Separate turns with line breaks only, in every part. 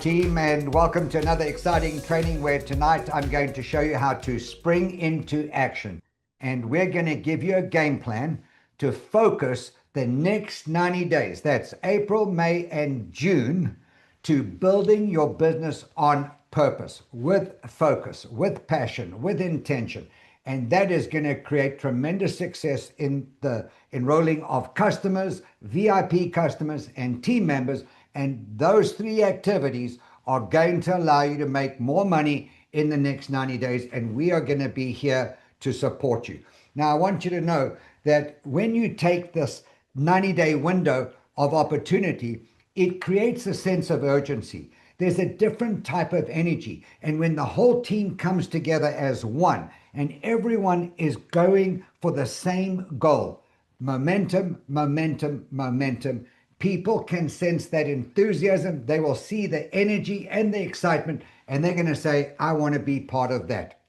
team, and welcome to another exciting training where tonight I'm going to show you how to spring into action. And we're going to give you a game plan to focus the next 90 days. That's April, May, and June, to building your business on purpose, with focus, with passion, with intention. And that is going to create tremendous success in the enrolling of customers, VIP customers, and team members. And those three activities are going to allow you to make more money in the next 90 days. And we are going to be here to support you. Now, I want you to know that when you take this 90-day window of opportunity, it creates a sense of urgency. There's a different type of energy. And when the whole team comes together as one and everyone is going for the same goal, momentum, momentum, momentum, people can sense that enthusiasm. They will see the energy and the excitement, and they're going to say, I want to be part of that.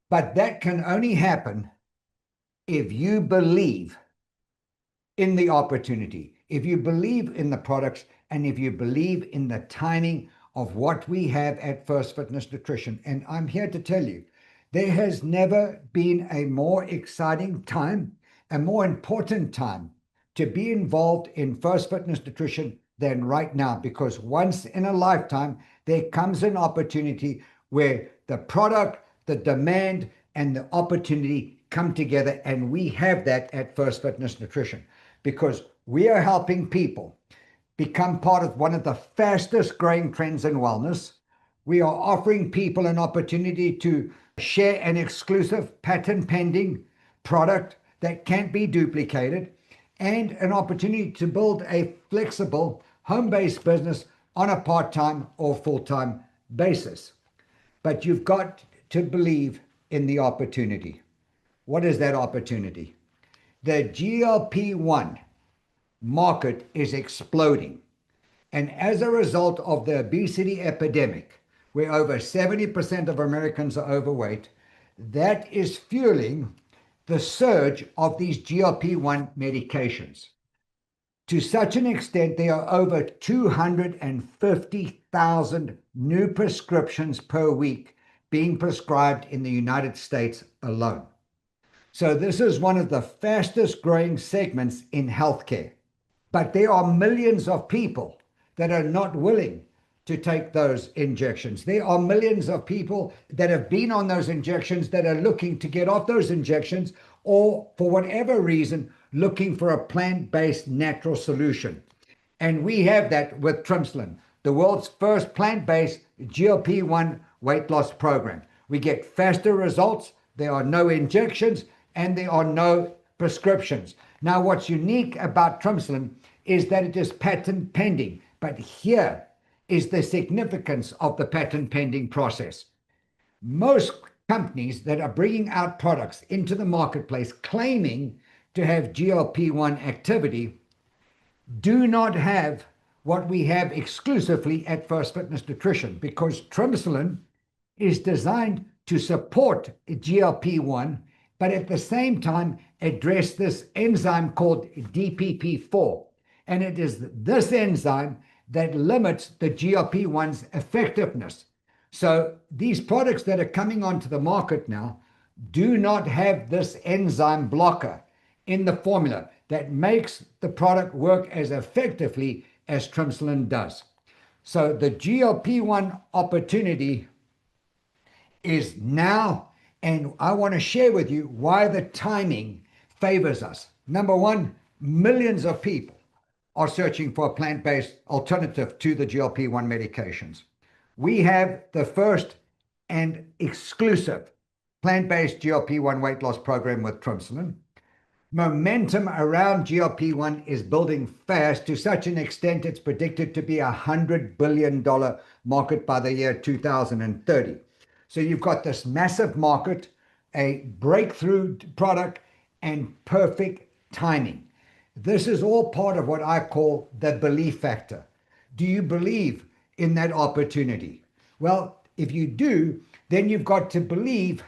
But that can only happen if you believe in the opportunity, if you believe in the products, and if you believe in the timing of what we have at First Fitness Nutrition. And I'm here to tell you, there has never been a more exciting time, a more important time to be involved in First Fitness Nutrition than right now, because once in a lifetime, there comes an opportunity where the product, the demand, and the opportunity come together. And we have that at First Fitness Nutrition because we are helping people become part of one of the fastest growing trends in wellness. We are offering people an opportunity to share an exclusive patent pending product that can't be duplicated, and an opportunity to build a flexible home-based business on a part-time or full-time basis. But you've got to believe in the opportunity. What is that opportunity? The GLP-1 market is exploding. And as a result of the obesity epidemic, where over 70% of Americans are overweight, that is fueling the surge of these GLP-1 medications. To such an extent, there are over 250,000 new prescriptions per week being prescribed in the United States alone. So this is one of the fastest growing segments in healthcare. But there are millions of people that are not willing to take those injections. There are millions of people that have been on those injections that are looking to get off those injections, or for whatever reason, looking for a plant-based natural solution. And we have that with Trimslin, the world's first plant-based GLP-1 weight loss program. We get faster results, there are no injections, and there are no prescriptions. Now, what's unique about Trimslin is that it is patent pending, but here is the significance of the patent pending process. Most companies that are bringing out products into the marketplace claiming to have GLP-1 activity do not have what we have exclusively at First Fitness Nutrition, because Trimslin is designed to support GLP-1, but at the same time address this enzyme called DPP-4. And it is this enzyme that limits the GLP-1's effectiveness. So these products that are coming onto the market now do not have this enzyme blocker in the formula that makes the product work as effectively as Trimslin does. So the GLP-1 opportunity is now, and I want to share with you why the timing favors us. Number one, millions of people are searching for a plant-based alternative to the GLP-1 medications. We have the first and exclusive plant-based GLP-1 weight loss program with Trimslin. Momentum around GLP-1 is building fast, to such an extent it's predicted to be a $100 billion market by the year 2030. So you've got this massive market, a breakthrough product, and perfect timing. This is all part of what I call the belief factor. Do you believe in that opportunity? Well, if you do, then you've got to believe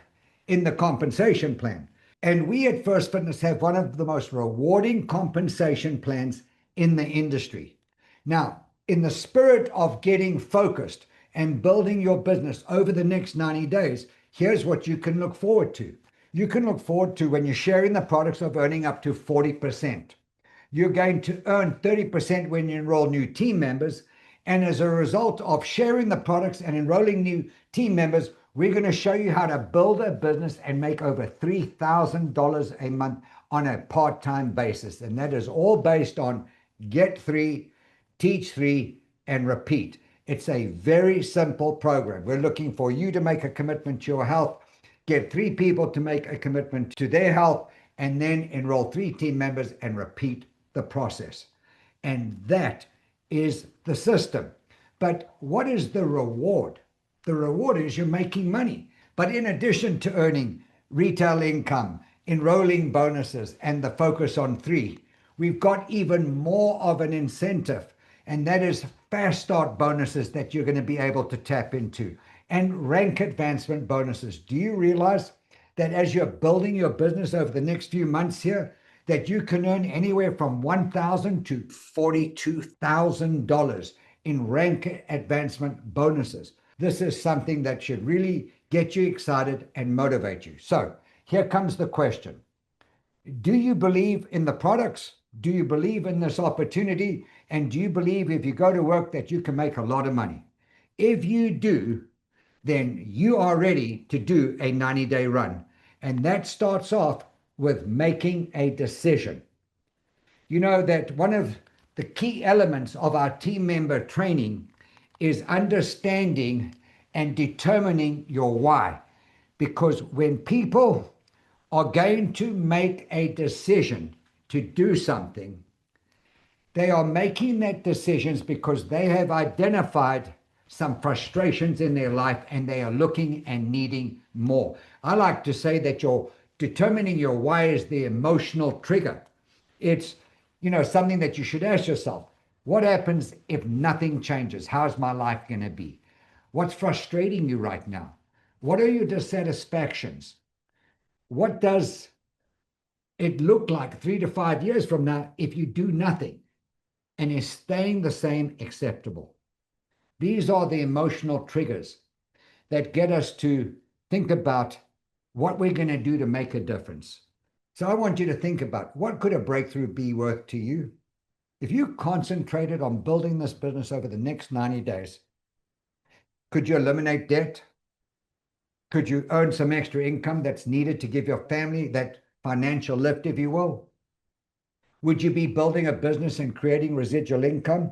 in the compensation plan. And we at First Fitness have one of the most rewarding compensation plans in the industry. Now, in the spirit of getting focused and building your business over the next 90 days, here's what you can look forward to. You can look forward to, when you're sharing the products, of earning up to 40%. You're going to earn 30% when you enroll new team members. And as a result of sharing the products and enrolling new team members, we're going to show you how to build a business and make over $3,000 a month on a part-time basis. And that is all based on Get 3, Teach 3, and Repeat. It's a very simple program. We're looking for you to make a commitment to your health, get 3 people to make a commitment to their health, and then enroll 3 team members and repeat the process. And that is the system. But what is the reward? The reward is you're making money. But in addition to earning retail income, enrolling bonuses, and the focus on 3, we've got even more of an incentive, and that is fast start bonuses that you're going to be able to tap into, and rank advancement bonuses. Do you realize that as you're building your business over the next few months here, that you can earn anywhere from $1,000 to $42,000 in rank advancement bonuses? This is something that should really get you excited and motivate you. So here comes the question. Do you believe in the products? Do you believe in this opportunity? And do you believe if you go to work that you can make a lot of money? If you do, then you are ready to do a 90-day run. And that starts off with making a decision. You know that one of the key elements of our team member training is understanding and determining your why. Because when people are going to make a decision to do something, they are making that decisions because they have identified some frustrations in their life and they are looking and needing more. I like to say that you're determining your why is the emotional trigger. It's, something that you should ask yourself. What happens if nothing changes? How's my life going to be? What's frustrating you right now? What are your dissatisfactions? What does it look like 3 to 5 years from now if you do nothing? And is staying the same acceptable? These are the emotional triggers that get us to think about what we're going to do to make a difference. So I want you to think about, what could a breakthrough be worth to you? If you concentrated on building this business over the next 90 days, could you eliminate debt? Could you earn some extra income that's needed to give your family that financial lift, if you will? Would you be building a business and creating residual income?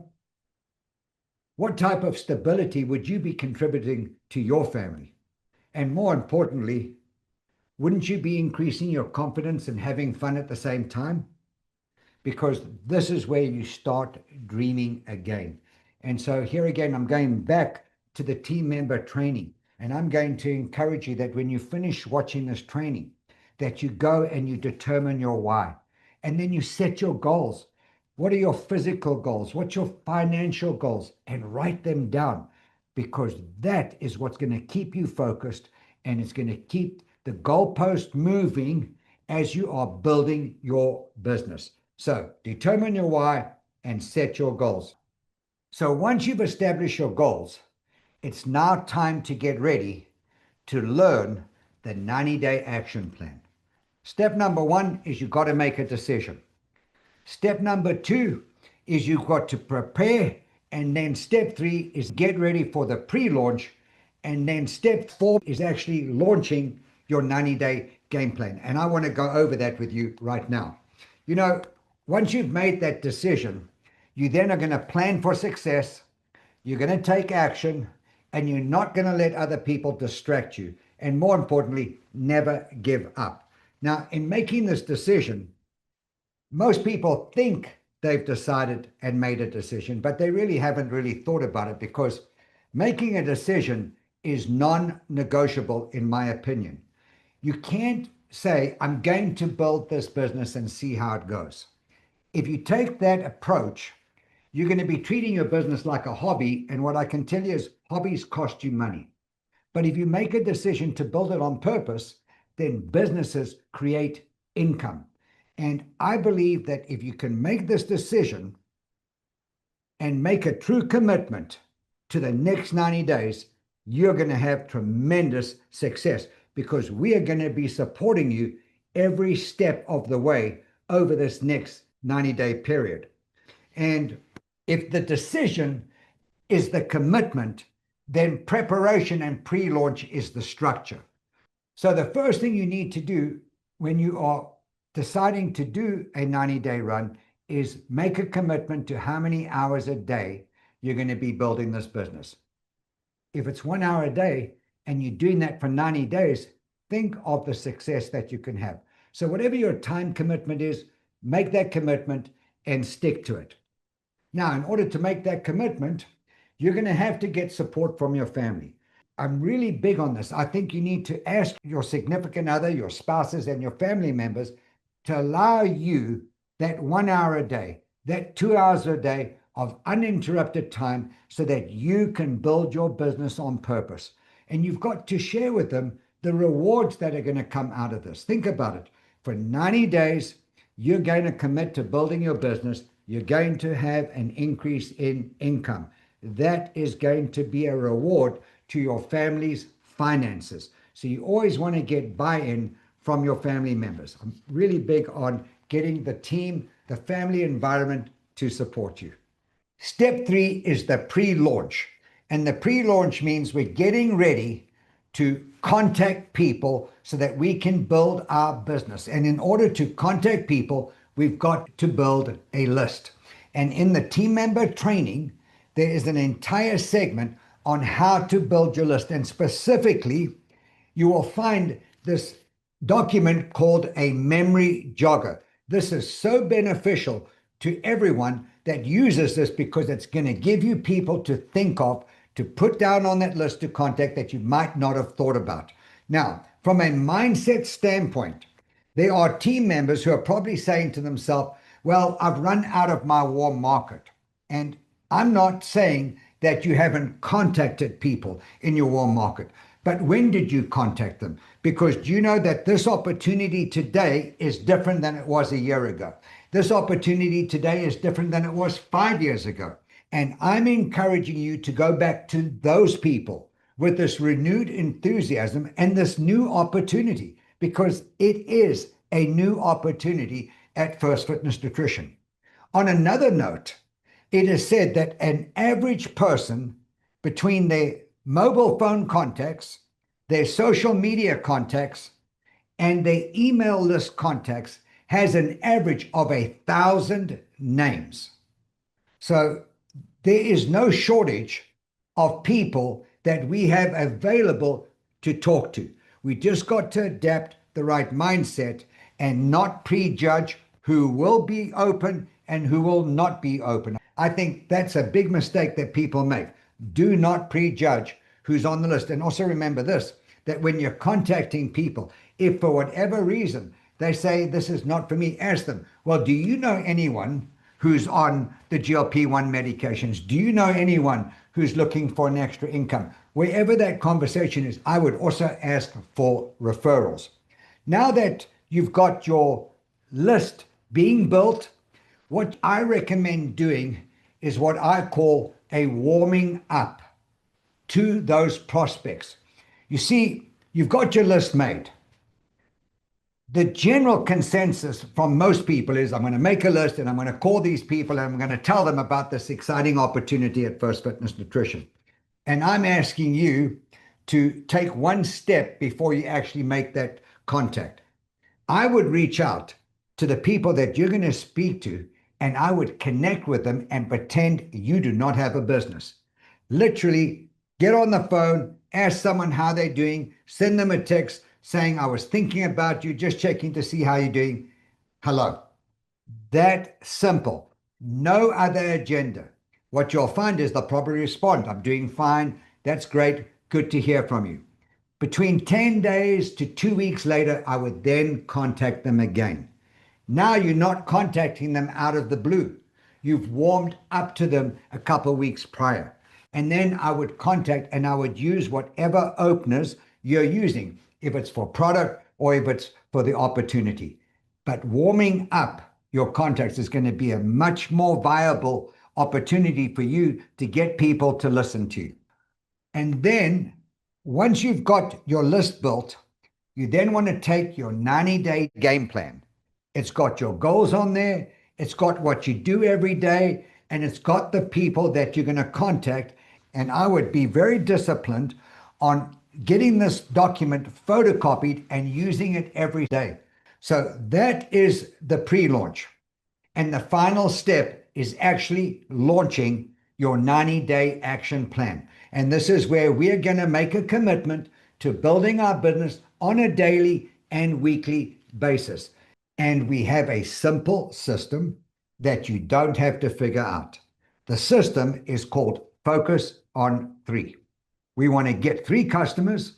What type of stability would you be contributing to your family? And more importantly, wouldn't you be increasing your confidence and having fun at the same time? Because this is where you start dreaming again. And so here again, I'm going back to the team member training. And I'm going to encourage you that when you finish watching this training, that you go and you determine your why. And then you set your goals. What are your physical goals? What's your financial goals? And write them down, because that is what's going to keep you focused, and it's going to keep the goalpost moving as you are building your business. So determine your why and set your goals. So once you've established your goals, it's now time to get ready to learn the 90-day action plan. Step number 1 is you've got to make a decision. Step number 2 is you've got to prepare. And then step 3 is get ready for the pre-launch. And then step 4 is actually launching your 90-day game plan. And I want to go over that with you right now. Once you've made that decision, you then are going to plan for success. You're going to take action, and you're not going to let other people distract you. And more importantly, never give up. Now, in making this decision, most people think they've decided and made a decision, but they really haven't really thought about it, because making a decision is non-negotiable, in my opinion. You can't say, I'm going to build this business and see how it goes. If you take that approach, you're going to be treating your business like a hobby. And what I can tell you is hobbies cost you money. But if you make a decision to build it on purpose, then businesses create income. And I believe that if you can make this decision and make a true commitment to the next 90 days, you're going to have tremendous success because we are going to be supporting you every step of the way over this next 90-day period. And if the decision is the commitment, then preparation and pre-launch is the structure. So the first thing you need to do when you are deciding to do a 90-day run is make a commitment to how many hours a day you're going to be building this business. If it's 1 hour a day and you're doing that for 90 days, think of the success that you can have. So whatever your time commitment is, make that commitment and stick to it. Now, in order to make that commitment, you're going to have to get support from your family. I'm really big on this. I think you need to ask your significant other, your spouses, and your family members to allow you that 1 hour a day, that 2 hours a day of uninterrupted time so that you can build your business on purpose. And you've got to share with them the rewards that are going to come out of this. Think about it. For 90 days, you're going to commit to building your business. You're going to have an increase in income. That is going to be a reward to your family's finances. So you always want to get buy-in from your family members. I'm really big on getting the team, the family environment to support you. Step 3 is the pre-launch. And the pre-launch means we're getting ready to contact people so that we can build our business. And in order to contact people, we've got to build a list. And in the team member training, there is an entire segment on how to build your list. And specifically, you will find this document called a memory jogger. This is so beneficial to everyone that uses this because it's going to give you people to think of, to put down on that list to contact that you might not have thought about. Now, from a mindset standpoint, there are team members who are probably saying to themselves, well, I've run out of my warm market. And I'm not saying that you haven't contacted people in your warm market, but when did you contact them? Because do you know that this opportunity today is different than it was a year ago? This opportunity today is different than it was 5 years ago. And I'm encouraging you to go back to those people with this renewed enthusiasm and this new opportunity, because it is a new opportunity at First Fitness Nutrition. On another note, it is said that an average person, between their mobile phone contacts, their social media contacts, and their email list contacts, has an average of 1,000 names. So there is no shortage of people that we have available to talk to. We just got to adapt the right mindset and not prejudge who will be open and who will not be open. I think that's a big mistake that people make. Do not prejudge who's on the list. And also remember this, that when you're contacting people, if for whatever reason they say this is not for me, ask them, well, do you know anyone who's on the GLP-1 medications? Do you know anyone who's looking for an extra income? Wherever that conversation is, I would also ask for referrals. Now that you've got your list being built, what I recommend doing is what I call a warming up to those prospects. You see, you've got your list made. The general consensus from most people is I'm going to make a list and I'm going to call these people and I'm going to tell them about this exciting opportunity at First Fitness Nutrition. And I'm asking you to take one step before you actually make that contact. I would reach out to the people that you're going to speak to and I would connect with them and pretend you do not have a business. Literally, get on the phone, ask someone how they're doing, send them a text saying, I was thinking about you, just checking to see how you're doing. Hello. That simple. No other agenda. What you'll find is they'll probably respond. I'm doing fine. That's great. Good to hear from you. Between 10 days to 2 weeks later, I would then contact them again. Now you're not contacting them out of the blue. You've warmed up to them a couple of weeks prior. And then I would contact and I would use whatever openers you're using, if it's for product or if it's for the opportunity. But warming up your contacts is going to be a much more viable opportunity for you to get people to listen to you. And then once you've got your list built, you then want to take your 90-day game plan. It's got your goals on there, it's got what you do every day, and it's got the people that you're going to contact. And I would be very disciplined on getting this document photocopied and using it every day. So that is the pre-launch. And the final step is actually launching your 90-day action plan. And this is where we're going to make a commitment to building our business on a daily and weekly basis. And we have a simple system that you don't have to figure out. The system is called Focus on 3. We want to get 3 customers,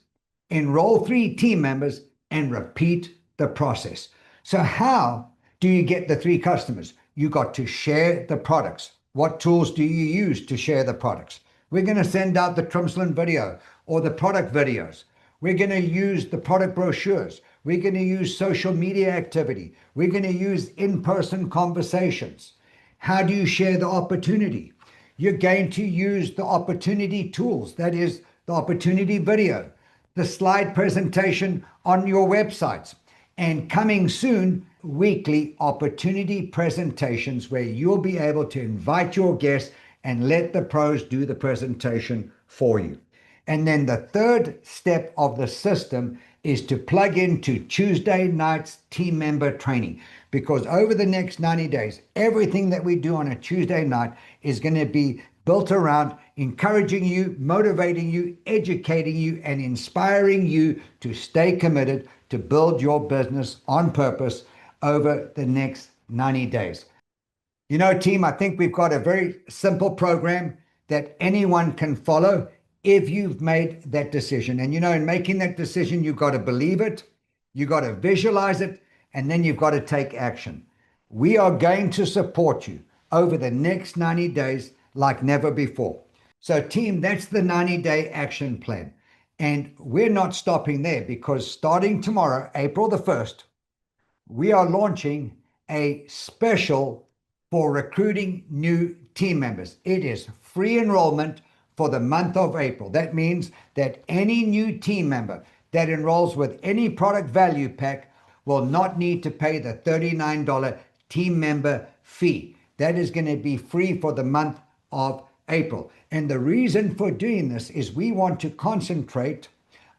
enroll 3 team members, and repeat the process. So how do you get the 3 customers? You got to share the products. What tools do you use to share the products? We're going to send out the Trimsland video or the product videos. We're going to use the product brochures. We're going to use social media activity. We're going to use in-person conversations. How do you share the opportunity? You're going to use the opportunity tools. That is the opportunity video, the slide presentation on your websites, and coming soon, weekly opportunity presentations where you'll be able to invite your guests and let the pros do the presentation for you. And then the third step of the system is to plug into Tuesday night's team member training, because over the next 90 days, everything that we do on a Tuesday night is going to be built around encouraging you, motivating you, educating you, and inspiring you to stay committed to build your business on purpose over the next 90 days. You know, team, I think we've got a very simple program that anyone can follow if you've made that decision. And you know, in making that decision, you've got to believe it, you've got to visualize it, and then you've got to take action. We are going to support you over the next 90 days like never before. So team, that's the 90-day action plan. And we're not stopping there, because starting tomorrow, April the 1st, we are launching a special for recruiting new team members. It is free enrollment for the month of April. That means that any new team member that enrolls with any product value pack will not need to pay the $39 team member fee. That is going to be free for the month of April. And the reason for doing this is we want to concentrate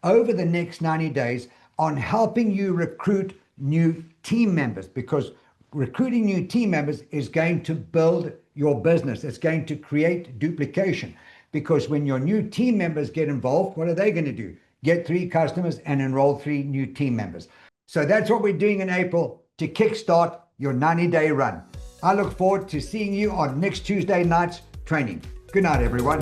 over the next 90 days on helping you recruit new team members, because recruiting new team members is going to build your business. It's going to create duplication, because when your new team members get involved, what are they going to do? Get 3 customers and enroll 3 new team members. So that's what we're doing in April to kickstart your 90-day run. I look forward to seeing you on next Tuesday night's training. Good night, everyone.